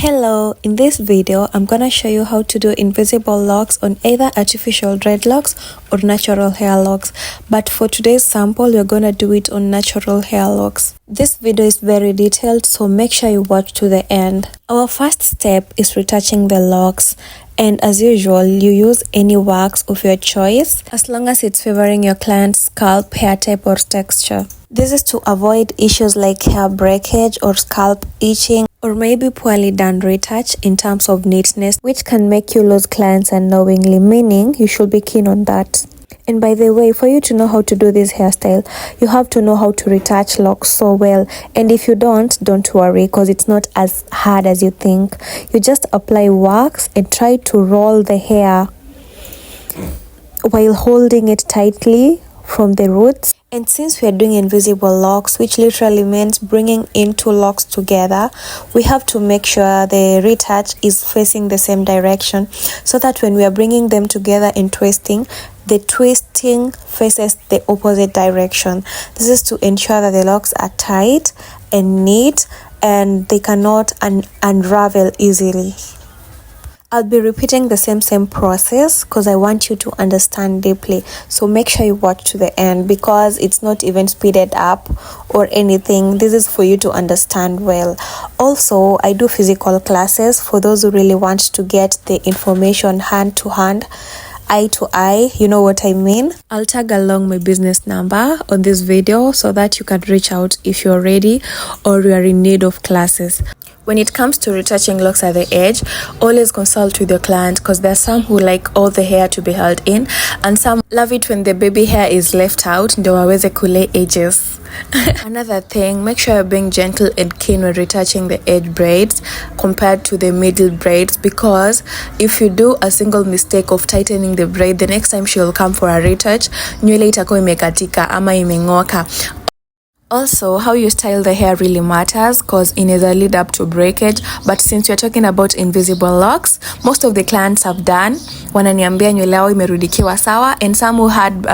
Hello, in this video I'm gonna show you how to do invisible locks on either artificial dreadlocks or natural hair locks, but for today's sample we're gonna do it on natural hair locks. This video is very detailed, so make sure you watch to the end. Our first step is retouching the locks, and as usual you use any wax of your choice as long as it's favoring your client's scalp, hair type or texture. This is to avoid issues like hair breakage or scalp itching, or maybe poorly done retouch in terms of neatness, which can make you lose clients unknowingly, meaning you should be keen on that. And by the way, for you to know how to do this hairstyle, you have to know how to retouch locks so well. And if you don't worry, because it's not as hard as you think. You just apply wax and try to roll the hair while holding it tightly from the roots. And since we are doing invisible locks, which literally means bringing in two locks together, we have to make sure the retouch is facing the same direction, so that when we are bringing them together and twisting, the twisting faces the opposite direction. This is to ensure that the locks are tight and neat and they cannot unravel easily. I'll be repeating the same process because I want you to understand deeply. So make sure you watch to the end, because it's not even speeded up or anything. This is for you to understand well. Also, I do physical classes for those who really want to get the information hand to hand, eye to eye, you know what I mean. I'll tag along my business number on this video so that you can reach out if you're ready or you are in need of classes. When it comes to retouching locks at the edge, always consult with your client, because there are some who like all the hair to be held in and some love it when the baby hair is left out ndio waweze kule edges. Another thing, make sure you're being gentle and keen when retouching the edge braids compared to the middle braids, because if you do a single mistake of tightening the braid, the next time she'll come for a retouch, nywele itakuwa imekatika ama imeng'oka. Also, how you style the hair really matters, because it is a lead up to breakage. But since we're talking about invisible locks, most of the clients have done wananiambia nywele yao imerudikiwa sawa, and some who had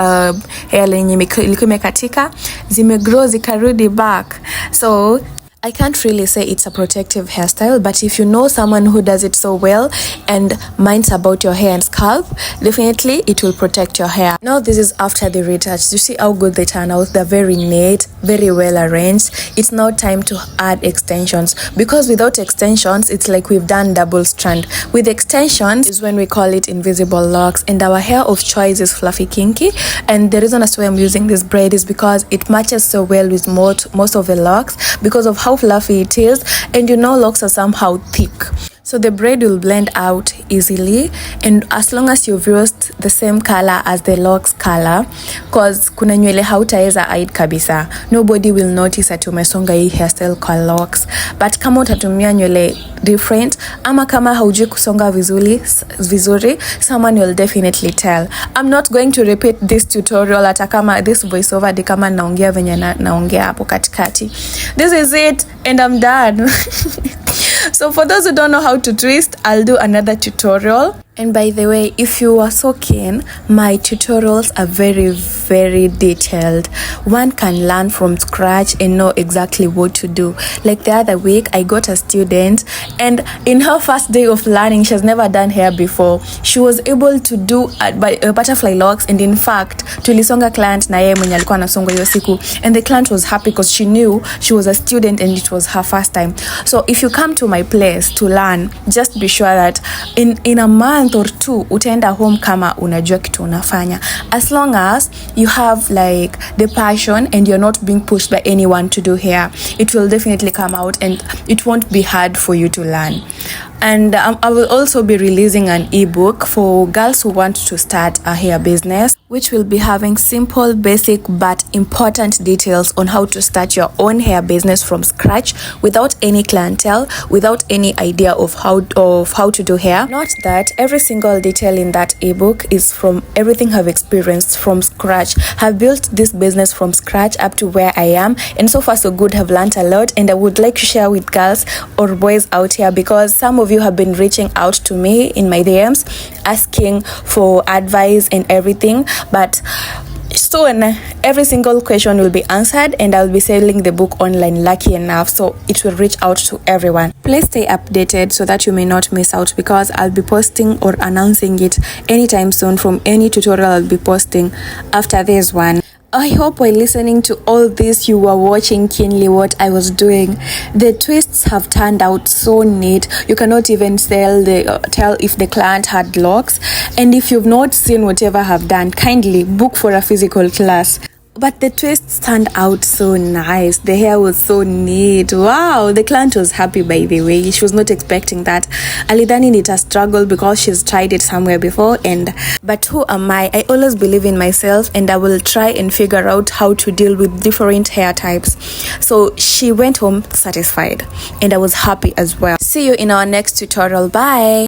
hair lenye ilikuwa imekatika zimegrow zikarudi back. So I can't really say it's a protective hairstyle, but if you know someone who does it so well and minds about your hair and scalp, definitely it will protect your hair. Now this is after the retouch. You see how good they turn out. They're very neat, very well arranged. It's now time to add extensions, because without extensions it's like we've done double strand. With extensions is when we call it invisible locks, and our hair of choice is fluffy kinky, and the reason as why I'm using this braid is because it matches so well with most of the locks because of how fluffy it is, and you know locks are somehow thick, so the braid will blend out easily. And as long as you've used the same color as the locks color, cause kuna nywele hautaweza hide kabisa, nobody will notice ati umesonga hii hairstyle kwa locks. But kama utatumia nywele different ama kama haujui kusonga vizuri, someone will definitely tell. I'm not going to repeat this tutorial hata kama this voiceover di kama naongea venye naongea hapo katikati. This is it and I'm done. So for those who don't know how to twist, I'll do another tutorial. And by the way, if you are so keen, my tutorials are very detailed. One can learn from scratch and know exactly what to do. Like the other week, I got a student, and in her first day of learning, she has never done hair before. She was able to do butterfly locks, and in fact, tulisonga client na yeye mwenye alikuwa anasonga hiyo siku, and the client was happy because she knew she was a student and it was her first time. So if you come to my place to learn, just be sure that in a month or two utaenda home kama unajua kitu unafanya, as long as you have like the passion and you're not being pushed by anyone to do hair. It will definitely come out and it won't be hard for you to learn. And I will also be releasing an ebook for girls who want to start a hair business, which will be having simple, basic, but important details on how to start your own hair business from scratch without any clientele, without any idea of how to do hair. Not that every single detail in that ebook is from everything I've experienced from scratch. I've built this business from scratch up to where I am, and so far so good. I've learned a lot, and I would like to share with girls or boys out here, because some of you have been reaching out to me in my DMs asking for advice and everything, but soon every single question will be answered, and I'll be selling the book online, lucky enough, so it will reach out to everyone. Please stay updated so that you may not miss out, because I'll be posting or announcing it anytime soon from any tutorial I'll be posting after this one. I hope while listening to all this you were watching keenly what I was doing. The twists have turned out so neat. You cannot even tell if the client had locks. And if you've not seen whatever I've done, kindly book for a physical class. But the twists turned out so nice. The hair was so neat. Wow, the client was happy, by the way. She was not expecting that. Alidhani need a struggle because she's tried it somewhere before, but who am I always believe in myself, and I will try and figure out how to deal with different hair types. So she went home satisfied, and I was happy as well. See you in our next tutorial. Bye.